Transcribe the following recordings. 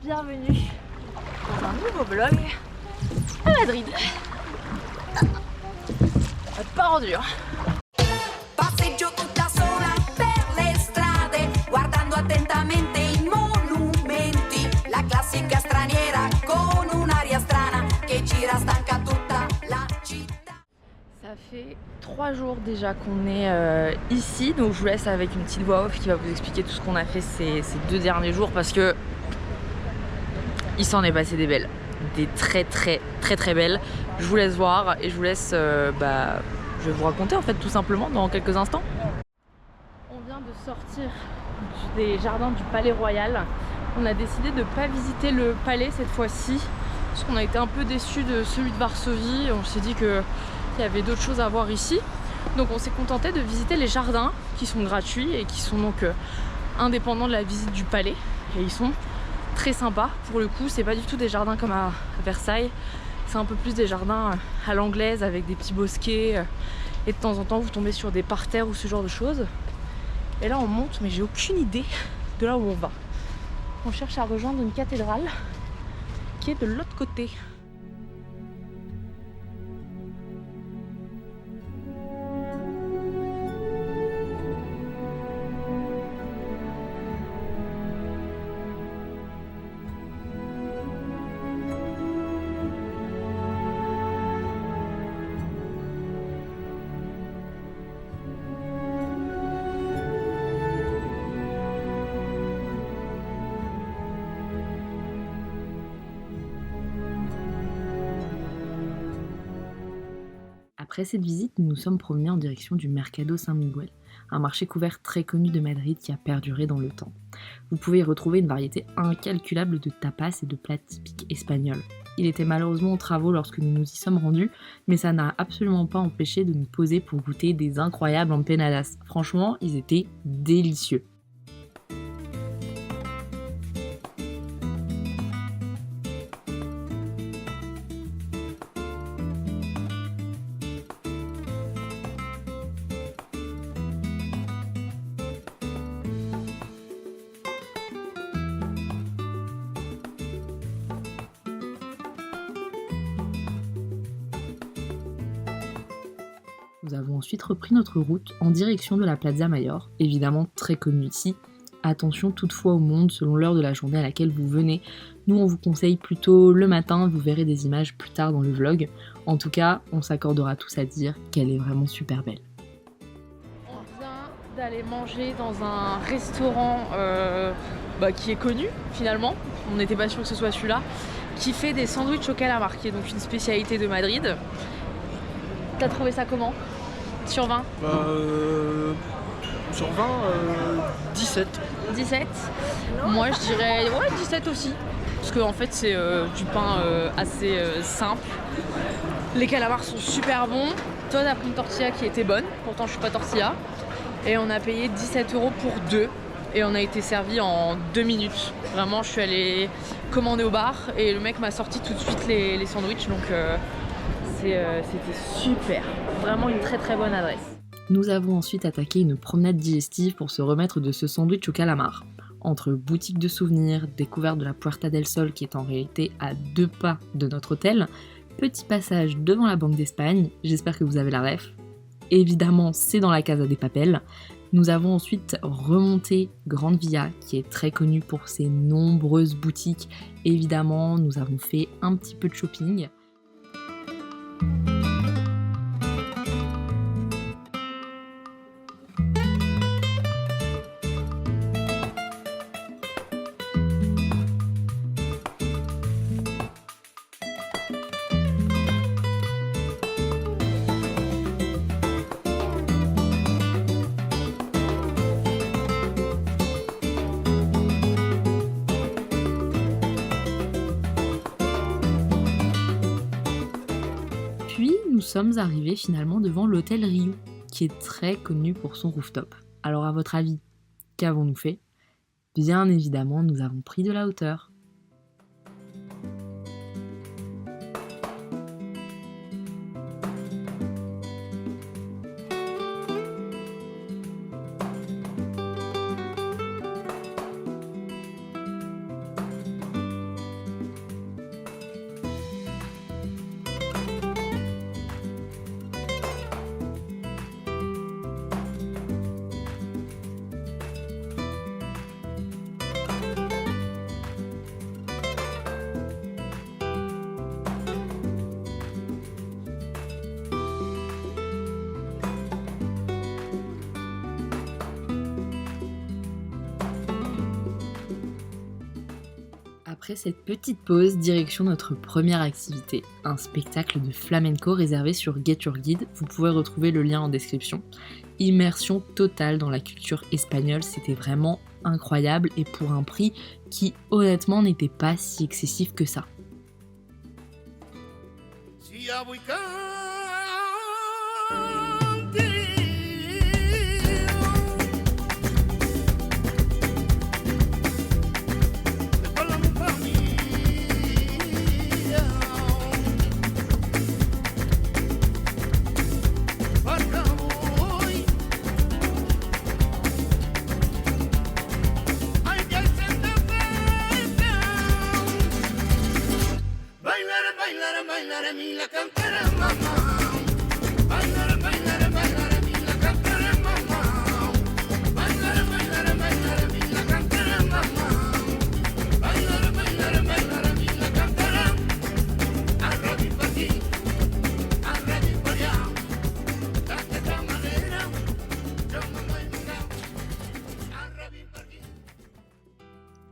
bienvenue dans un nouveau vlog à Madrid. Pas rendu hein. Passeggio tutta sola per le strade, guardando attentamente i monumenti, la classica straniera con un'aria strana che gira stanca tutta la città. Ça fait 3 jours déjà qu'on est ici, donc je vous laisse avec une petite voix off qui va vous expliquer tout ce qu'on a fait ces 2 derniers jours parce que il s'en est passé des belles, des très belles. Je vous laisse voir et je vous laisse, je vais vous raconter en fait tout simplement dans quelques instants. On vient de sortir des jardins du Palais Royal. On a décidé de ne pas visiter le palais cette fois-ci parce qu'on a été un peu déçus de celui de Varsovie. On s'est dit qu'il y avait d'autres choses à voir ici. Donc on s'est contenté de visiter les jardins qui sont gratuits et qui sont donc indépendants de la visite du palais. Et ils sont très sympas pour le coup. C'est pas du tout des jardins comme à Versailles. C'est un peu plus des jardins à l'anglaise avec des petits bosquets. Et de temps en temps vous tombez sur des parterres ou ce genre de choses. Et là on monte mais j'ai aucune idée de là où on va. On cherche à rejoindre une cathédrale qui est de l'autre côté. Après cette visite, nous nous sommes promenés en direction du Mercado San Miguel, un marché couvert très connu de Madrid qui a perduré dans le temps. Vous pouvez y retrouver une variété incalculable de tapas et de plats typiques espagnols. Il était malheureusement en travaux lorsque nous nous y sommes rendus, mais ça n'a absolument pas empêché de nous poser pour goûter des incroyables empanadas. Franchement, ils étaient délicieux. Nous avons ensuite repris notre route en direction de la Plaza Mayor, évidemment très connue ici. Attention toutefois au monde selon l'heure de la journée à laquelle vous venez. Nous on vous conseille plutôt le matin, vous verrez des images plus tard dans le vlog. En tout cas, on s'accordera tous à dire qu'elle est vraiment super belle. On vient d'aller manger dans un restaurant qui est connu finalement, on n'était pas sûr que ce soit celui-là, qui fait des sandwichs au calamar, qui est donc une spécialité de Madrid. T'as trouvé ça comment? Sur 20? Sur 20, 17. 17? Moi je dirais 17 aussi. Parce qu'en fait c'est du pain assez simple. Les calamars sont super bons. Toi t'as pris une tortilla qui était bonne, pourtant je suis pas tortilla. Et on a payé 17 € pour 2. Et on a été servi en 2 minutes. Vraiment je suis allée commander au bar et le mec m'a sorti tout de suite les sandwichs. Donc c'était super. Vraiment une très bonne adresse. Nous avons ensuite attaqué une promenade digestive pour se remettre de ce sandwich au calamar. Entre boutique de souvenirs, découverte de la Puerta del Sol qui est en réalité à 2 pas de notre hôtel, petit passage devant la Banque d'Espagne, j'espère que vous avez la ref. Évidemment, c'est dans la Casa de Papel. Nous avons ensuite remonté Grande Via qui est très connue pour ses nombreuses boutiques. Évidemment, nous avons fait un petit peu de shopping. Puis nous sommes arrivés finalement devant l'hôtel Riu, qui est très connu pour son rooftop. Alors à votre avis, qu'avons-nous fait? Bien évidemment, nous avons pris de la hauteur. Après cette petite pause, direction notre première activité, un spectacle de flamenco réservé sur Get Your Guide, vous pouvez retrouver le lien en description. Immersion totale dans la culture espagnole, c'était vraiment incroyable et pour un prix qui honnêtement n'était pas si excessif que ça.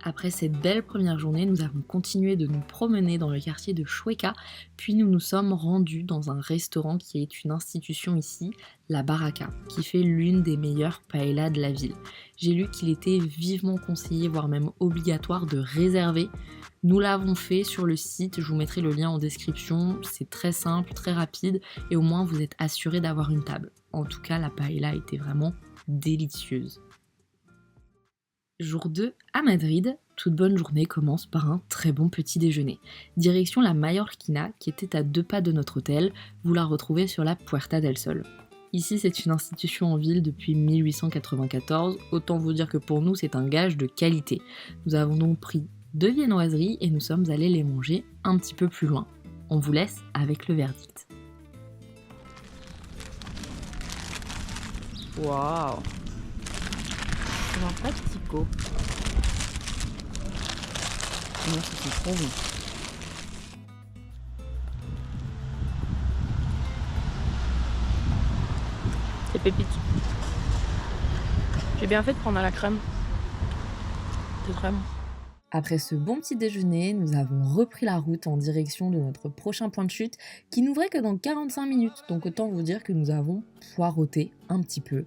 Après cette belle première journée, nous avons continué de nous promener dans le quartier de Chueca, puis nous nous sommes rendus dans un restaurant qui est une institution ici, la Barraca, qui fait l'une des meilleures paellas de la ville. J'ai lu qu'il était vivement conseillé, voire même obligatoire de réserver. Nous l'avons fait sur le site, je vous mettrai le lien en description, c'est très simple, très rapide et au moins vous êtes assuré d'avoir une table. En tout cas, la paella était vraiment délicieuse. Jour 2 à Madrid, toute bonne journée commence par un très bon petit déjeuner. Direction la Mallorquina qui était à 2 pas de notre hôtel, vous la retrouvez sur la Puerta del Sol. Ici c'est une institution en ville depuis 1894, autant vous dire que pour nous c'est un gage de qualité. Nous avons donc pris 2 viennoiseries et nous sommes allés les manger un petit peu plus loin. On vous laisse avec le verdict. Waouh! C'est un pratico. Non, c'est trop bon. C'est pépite. J'ai bien fait de prendre à la crème. C'est très bon. Après ce bon petit déjeuner, nous avons repris la route en direction de notre prochain point de chute qui n'ouvrait que dans 45 minutes. Donc autant vous dire que nous avons poireauté un petit peu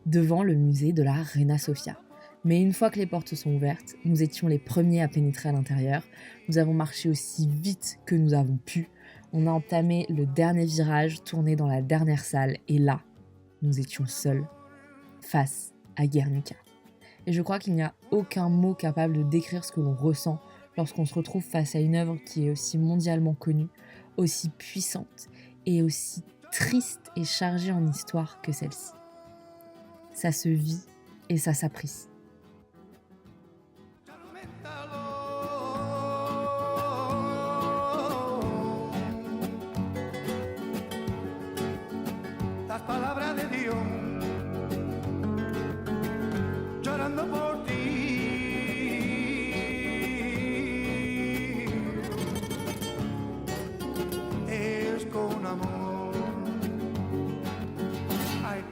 devant le musée de la Reina Sofia. Mais une fois que les portes sont ouvertes, nous étions les premiers à pénétrer à l'intérieur. Nous avons marché aussi vite que nous avons pu. On a entamé le dernier virage, tourné dans la dernière salle et là, nous étions seuls face à Guernica. Et je crois qu'il n'y a aucun mot capable de décrire ce que l'on ressent lorsqu'on se retrouve face à une œuvre qui est aussi mondialement connue, aussi puissante et aussi triste et chargée en histoire que celle-ci. Ça se vit et ça s'apprécie.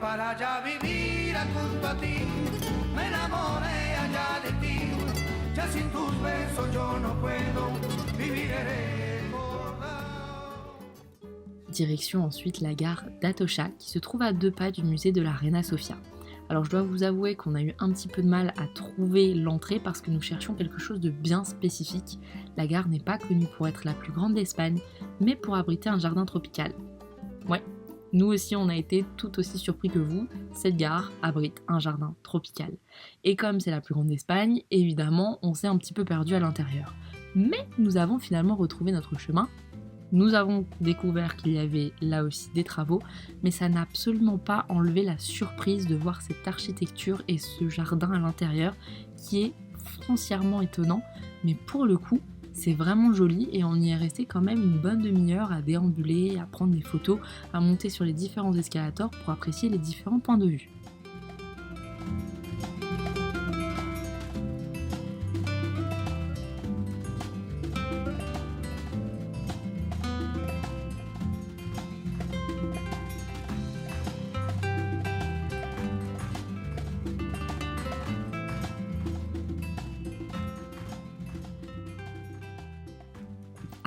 Para ya vivir junto a ti, me enamoré allá de ti, ya sin tus besos yo no puedo vivir recordado. Direction ensuite la gare d'Atocha qui se trouve à 2 pas du musée de la Reina Sofia. Alors je dois vous avouer qu'on a eu un petit peu de mal à trouver l'entrée parce que nous cherchions quelque chose de bien spécifique. La gare n'est pas connue pour être la plus grande d'Espagne, mais pour abriter un jardin tropical. Ouais. Nous aussi, on a été tout aussi surpris que vous, cette gare abrite un jardin tropical. Et comme c'est la plus grande d'Espagne, évidemment, on s'est un petit peu perdu à l'intérieur. Mais nous avons finalement retrouvé notre chemin. Nous avons découvert qu'il y avait là aussi des travaux, mais ça n'a absolument pas enlevé la surprise de voir cette architecture et ce jardin à l'intérieur qui est foncièrement étonnant, mais pour le coup, c'est vraiment joli et on y est resté quand même une bonne demi-heure à déambuler, à prendre des photos, à monter sur les différents escalators pour apprécier les différents points de vue.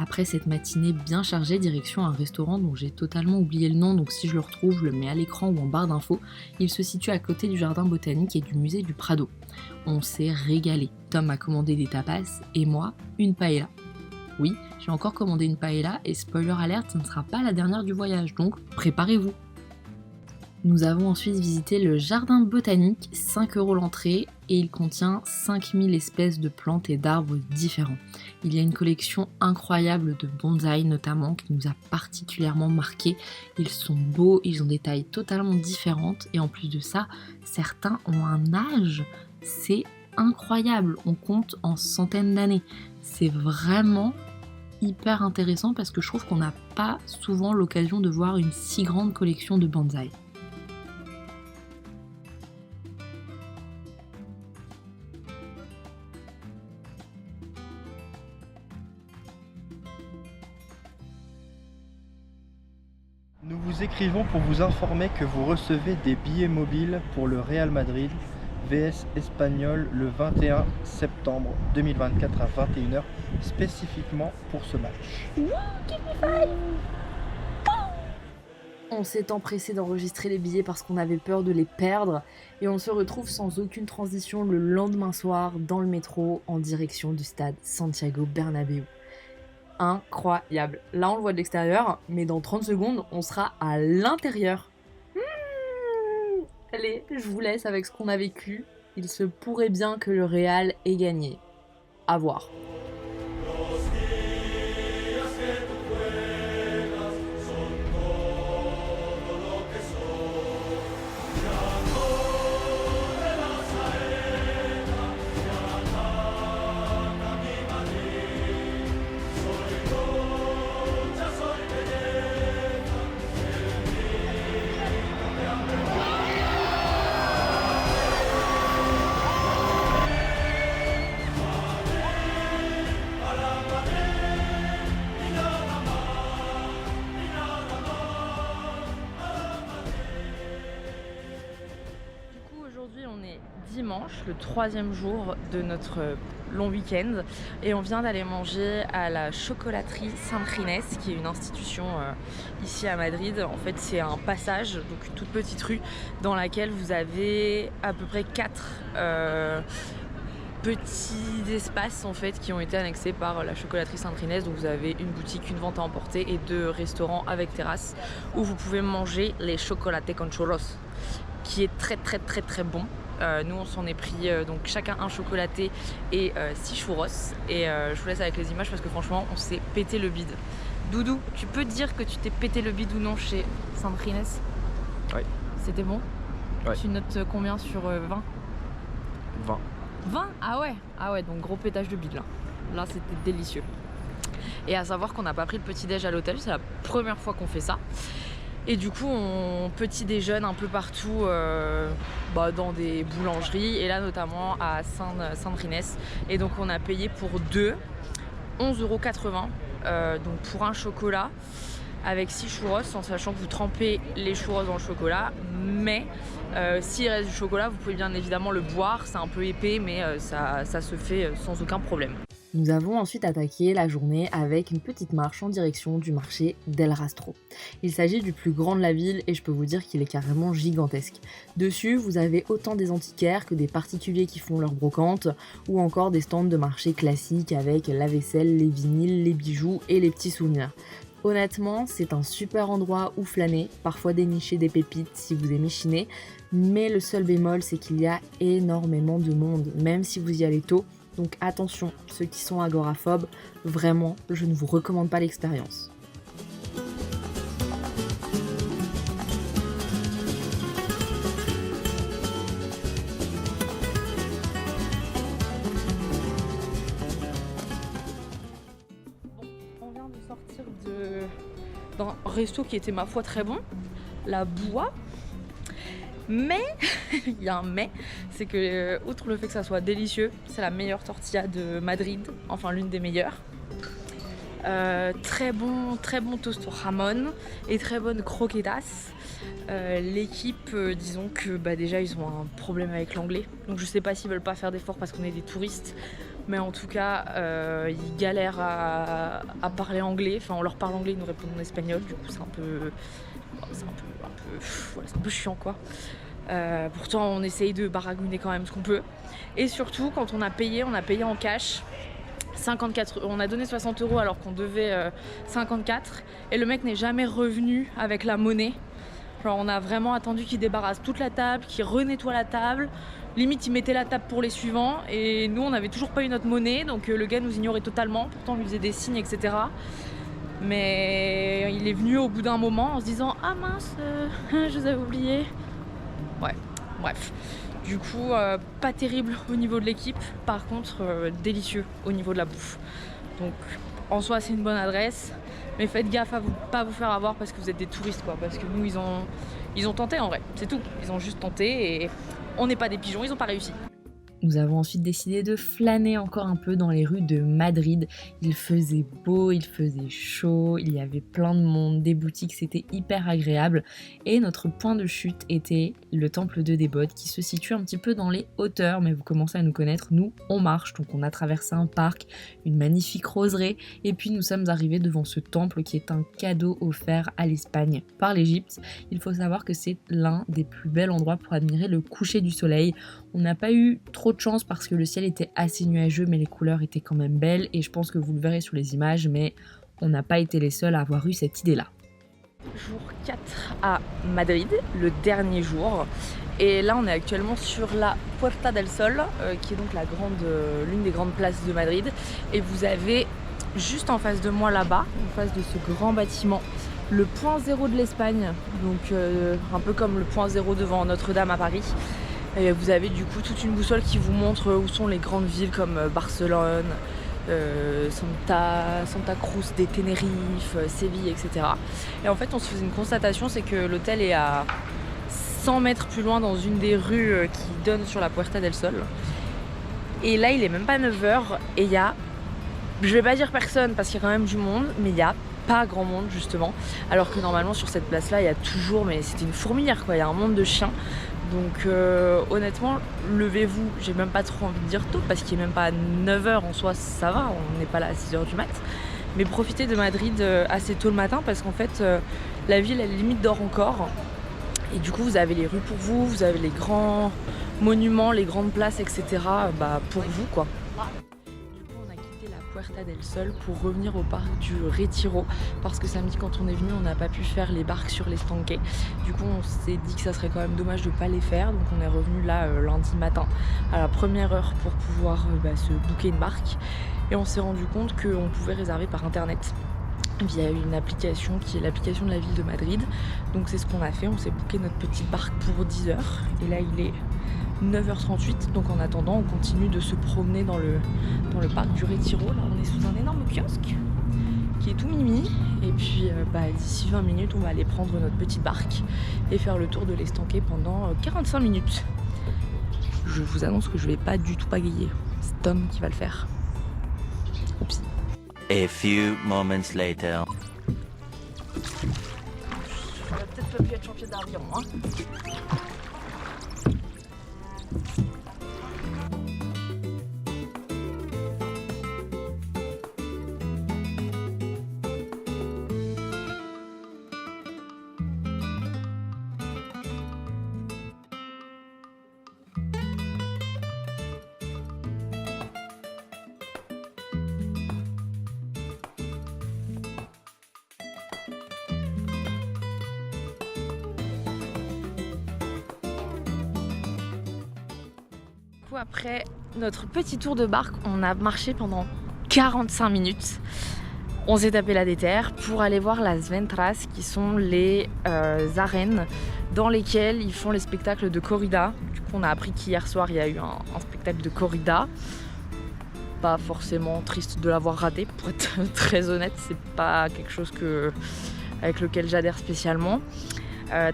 Après cette matinée bien chargée, direction un restaurant dont j'ai totalement oublié le nom, donc si je le retrouve, je le mets à l'écran ou en barre d'infos. Il se situe à côté du jardin botanique et du musée du Prado. On s'est régalé. Tom a commandé des tapas et moi, une paella. Oui, j'ai encore commandé une paella et spoiler alert, ce ne sera pas la dernière du voyage, donc préparez-vous. Nous avons ensuite visité le jardin botanique, 5 € l'entrée, et il contient 5000 espèces de plantes et d'arbres différents. Il y a une collection incroyable de bonsaïs notamment qui nous a particulièrement marqué. Ils sont beaux, ils ont des tailles totalement différentes et en plus de ça, certains ont un âge, c'est incroyable, on compte en centaines d'années. C'est vraiment hyper intéressant parce que je trouve qu'on n'a pas souvent l'occasion de voir une si grande collection de bonsaïs. Nous vous écrivons pour vous informer que vous recevez des billets mobiles pour le Real Madrid vs Espanyol le 21 septembre 2024 à 21h spécifiquement pour ce match. On s'est empressé d'enregistrer les billets parce qu'on avait peur de les perdre et on se retrouve sans aucune transition le lendemain soir dans le métro en direction du stade Santiago Bernabéu. Incroyable. Là on le voit de l'extérieur, mais dans 30 secondes on sera à l'intérieur. Allez, je vous laisse avec ce qu'on a vécu. Il se pourrait bien que le Real ait gagné. À voir. Aujourd'hui on est dimanche, le 3e jour de notre long week-end et on vient d'aller manger à la chocolaterie San Ginés qui est une institution ici à Madrid. En fait c'est un passage, donc une toute petite rue dans laquelle vous avez à peu près 4 petits espaces en fait qui ont été annexés par la chocolaterie San Ginés. Donc vous avez une boutique, une vente à emporter et 2 restaurants avec terrasse où vous pouvez manger les chocolatés con churros, qui est très bon. Nous on s'en est pris donc chacun un chocolaté et 6 churros et je vous laisse avec les images parce que franchement on s'est pété le bide. Doudou, tu peux dire que tu t'es pété le bide ou non chez San Ginés? Oui. C'était bon? Ouais. Tu notes combien sur 20? 20. 20? Ah ouais, donc gros pétage de bide là. Là c'était délicieux. Et à savoir qu'on n'a pas pris le petit déj à l'hôtel, c'est la première fois qu'on fait ça. Et du coup on petit déjeune un peu partout dans des boulangeries et là notamment à San Ginés. Et donc on a payé pour 2 11,80 €, donc pour un chocolat avec 6 churros, en sachant que vous trempez les churros dans le chocolat, mais s'il reste du chocolat vous pouvez bien évidemment le boire, c'est un peu épais mais ça se fait sans aucun problème. Nous avons ensuite attaqué la journée avec une petite marche en direction du marché d'El Rastro. Il s'agit du plus grand de la ville et je peux vous dire qu'il est carrément gigantesque. Dessus, vous avez autant des antiquaires que des particuliers qui font leur brocante ou encore des stands de marché classiques avec la vaisselle, les vinyles, les bijoux et les petits souvenirs. Honnêtement, c'est un super endroit où flâner, parfois dénicher des pépites si vous aimez chiner, mais le seul bémol c'est qu'il y a énormément de monde, même si vous y allez tôt. Donc attention, ceux qui sont agoraphobes, vraiment, je ne vous recommande pas l'expérience. Bon, on vient de sortir d'un resto qui était ma foi très bon, la Boua. Mais, il y a un mais, c'est que outre le fait que ça soit délicieux, c'est la meilleure tortilla de Madrid, enfin l'une des meilleures. Très bon toast au jamon et très bonne croquetas. L'équipe, disons que déjà ils ont un problème avec l'anglais, donc je sais pas s'ils veulent pas faire d'efforts parce qu'on est des touristes Mais en tout cas, ils galèrent à parler anglais. Enfin, on leur parle anglais, ils nous répondent en espagnol. Du coup, c'est un peu chiant, quoi. Pourtant, on essaye de baragouiner quand même ce qu'on peut. Et surtout, quand on a payé en cash. 54, on a donné 60 € alors qu'on devait 54. Et le mec n'est jamais revenu avec la monnaie. Genre, on a vraiment attendu qu'il débarrasse toute la table, qu'il renettoie la table. Limite, il mettait la table pour les suivants. Et nous, on n'avait toujours pas eu notre monnaie. Donc le gars nous ignorait totalement. Pourtant, on lui faisait des signes, etc. Mais il est venu au bout d'un moment en se disant « Ah mince, je vous avais oublié ». Ouais, bref. Du coup, pas terrible au niveau de l'équipe. Par contre, délicieux au niveau de la bouffe. Donc, en soi, c'est une bonne adresse. Mais faites gaffe à pas vous faire avoir parce que vous êtes des touristes, quoi. Parce que nous, ils ont tenté en vrai. C'est tout. Ils ont juste tenté et on n'est pas des pigeons, ils ont pas réussi. Nous avons ensuite décidé de flâner encore un peu dans les rues de Madrid. Il faisait beau, il faisait chaud, il y avait plein de monde, des boutiques, c'était hyper agréable. Et notre point de chute était le temple de Débodes qui se situe un petit peu dans les hauteurs, mais vous commencez à nous connaître, nous on marche, donc on a traversé un parc, une magnifique roseraie, et puis nous sommes arrivés devant ce temple qui est un cadeau offert à l'Espagne par l'Égypte. Il faut savoir que c'est l'un des plus bels endroits pour admirer le coucher du soleil. On n'a pas eu trop de chance parce que le ciel était assez nuageux, mais les couleurs étaient quand même belles et je pense que vous le verrez sur les images, mais on n'a pas été les seuls à avoir eu cette idée-là. Jour 4 à Madrid, le dernier jour. Et là, on est actuellement sur la Puerta del Sol, qui est donc l'une des grandes places de Madrid. Et vous avez juste en face de moi là-bas, en face de ce grand bâtiment, le point zéro de l'Espagne. Donc un peu comme le point zéro devant Notre-Dame à Paris. Et vous avez du coup toute une boussole qui vous montre où sont les grandes villes comme Barcelone, Santa Cruz de Tenerife, Séville, etc. Et en fait on se faisait une constatation, c'est que l'hôtel est à 100 mètres plus loin dans une des rues qui donne sur la Puerta del Sol. Et là il est même pas 9h et il y a, je vais pas dire personne parce qu'il y a quand même du monde, mais il y a pas grand monde justement. Alors que normalement sur cette place là il y a toujours, mais c'était une fourmilière quoi, il y a un monde de chiens. Donc honnêtement, levez-vous, j'ai même pas trop envie de dire tôt parce qu'il n'est même pas 9h en soi, ça va, on n'est pas là à 6h du mat. Mais profitez de Madrid assez tôt le matin parce qu'en fait la ville elle limite dort encore. Et du coup vous avez les rues pour vous, vous avez les grands monuments, les grandes places, etc. Pour vous quoi. Puerta del Sol pour revenir au parc du Retiro parce que samedi quand on est venu on n'a pas pu faire les barques sur l'Estanque. Du coup on s'est dit que ça serait quand même dommage de pas les faire, donc on est revenu là lundi matin à la première heure pour pouvoir se booker une barque et on s'est rendu compte qu'on pouvait réserver par internet via une application qui est l'application de la ville de Madrid. Donc c'est ce qu'on a fait, on s'est booké notre petite barque pour 10h et là il est 9h38, donc en attendant on continue de se promener dans le parc du Retiro. Là on est sous un énorme kiosque qui est tout mimi et puis d'ici 20 minutes on va aller prendre notre petite barque et faire le tour de l'Estanque pendant 45 minutes. Je vous annonce que je vais pas du tout pagayer, c'est Tom qui va le faire. Oups. A few moments later. Je vais peut-être pas pu être championne d'avion, hein. Après notre petit tour de barque, on a marché pendant 45 minutes. On s'est tapé la déterre pour aller voir las Ventras, qui sont les arènes dans lesquelles ils font les spectacles de corrida. Du coup, on a appris qu'hier soir, il y a eu un spectacle de corrida. Pas forcément triste de l'avoir raté, pour être très honnête. C'est pas quelque chose avec lequel j'adhère spécialement.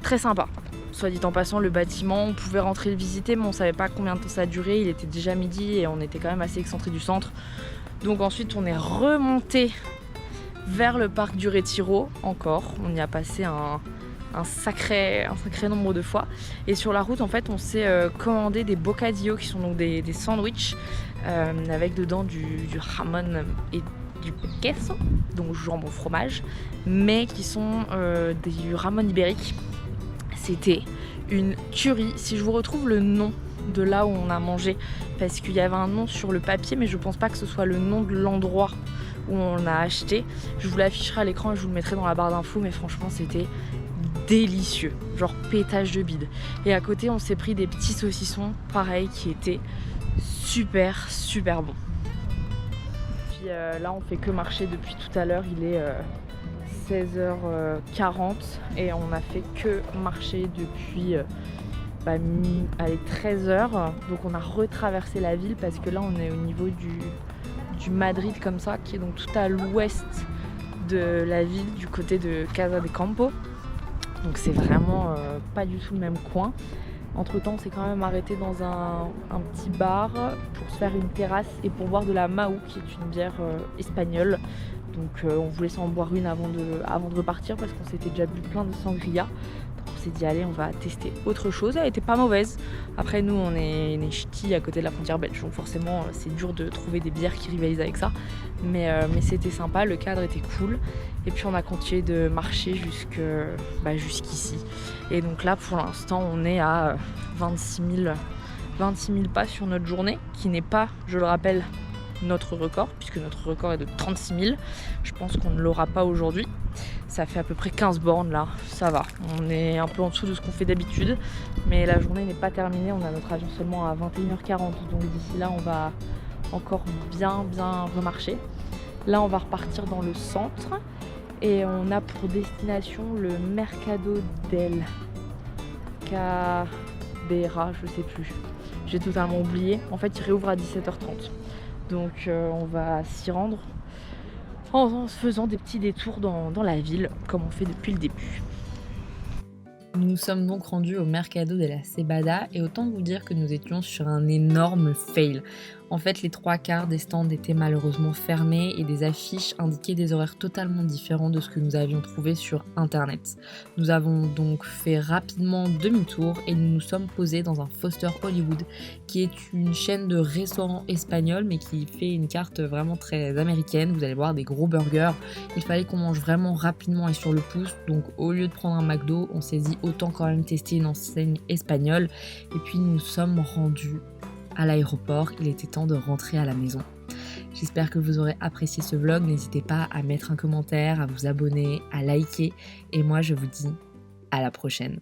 Très sympa. Soit dit en passant, le bâtiment, on pouvait rentrer le visiter, mais on savait pas combien de temps ça a duré. Il était déjà midi et on était quand même assez excentré du centre. Donc ensuite, on est remonté vers le parc du Retiro encore. On y a passé un un sacré nombre de fois. Et sur la route, en fait, on s'est commandé des bocadillos, qui sont donc des sandwichs avec dedans du jamon et du queso, donc jambon fromage, mais qui sont du jamon ibérique. C'était une tuerie. Si je vous retrouve le nom de là où on a mangé, parce qu'il y avait un nom sur le papier, mais je pense pas que ce soit le nom de l'endroit où on a acheté. Je vous l'afficherai à l'écran et je vous le mettrai dans la barre d'infos, mais franchement c'était délicieux, genre pétage de bide. Et à côté on s'est pris des petits saucissons, pareil, qui étaient super bons. Puis là on fait que marcher depuis tout à l'heure, il est 16h40 et on a fait que marcher depuis 13h. Donc on a retraversé la ville parce que là on est au niveau du Madrid comme ça, qui est donc tout à l'ouest de la ville, du côté de Casa de Campo. Donc c'est vraiment pas du tout le même coin. Entre temps on s'est quand même arrêté dans un petit bar pour se faire une terrasse et pour boire de la Mahou, qui est une bière espagnole. Donc on voulait s'en boire une avant de repartir parce qu'on s'était déjà bu plein de sangria. Donc on s'est dit allez, on va tester autre chose. Elle était pas mauvaise. Après nous on est ch'tis à côté de la frontière belge, donc forcément c'est dur de trouver des bières qui rivalisent avec ça. Mais c'était sympa, le cadre était cool. Et puis on a continué de marcher jusqu'ici. Et donc là pour l'instant on est à 26 000 pas sur notre journée, qui n'est pas, je le rappelle, notre record, puisque notre record est de 36 000. Je pense qu'on ne l'aura pas aujourd'hui. Ça fait à peu près 15 bornes là, ça va. On est un peu en dessous de ce qu'on fait d'habitude, mais la journée n'est pas terminée. On a notre avion seulement à 21h40, donc d'ici là on va encore bien remarcher. Là on va repartir dans le centre et on a pour destination le Mercado del Cabrera, je sais plus. J'ai totalement oublié. En fait il réouvre à 17h30. Donc on va s'y rendre en se faisant des petits détours dans la ville, comme on fait depuis le début. Nous nous sommes donc rendus au Mercado de la Cebada et autant vous dire que nous étions sur un énorme fail. En fait, les 3/4 des stands étaient malheureusement fermés et des affiches indiquaient des horaires totalement différents de ce que nous avions trouvé sur internet. Nous avons donc fait rapidement demi-tour et nous nous sommes posés dans un Foster Hollywood, qui est une chaîne de restaurants espagnols mais qui fait une carte vraiment très américaine. Vous allez voir des gros burgers. Il fallait qu'on mange vraiment rapidement et sur le pouce, donc au lieu de prendre un McDo, on s'est dit autant quand même tester une enseigne espagnole. Et puis nous sommes rendus à l'aéroport, il était temps de rentrer à la maison. J'espère que vous aurez apprécié ce vlog, n'hésitez pas à mettre un commentaire, à vous abonner, à liker et moi je vous dis à la prochaine.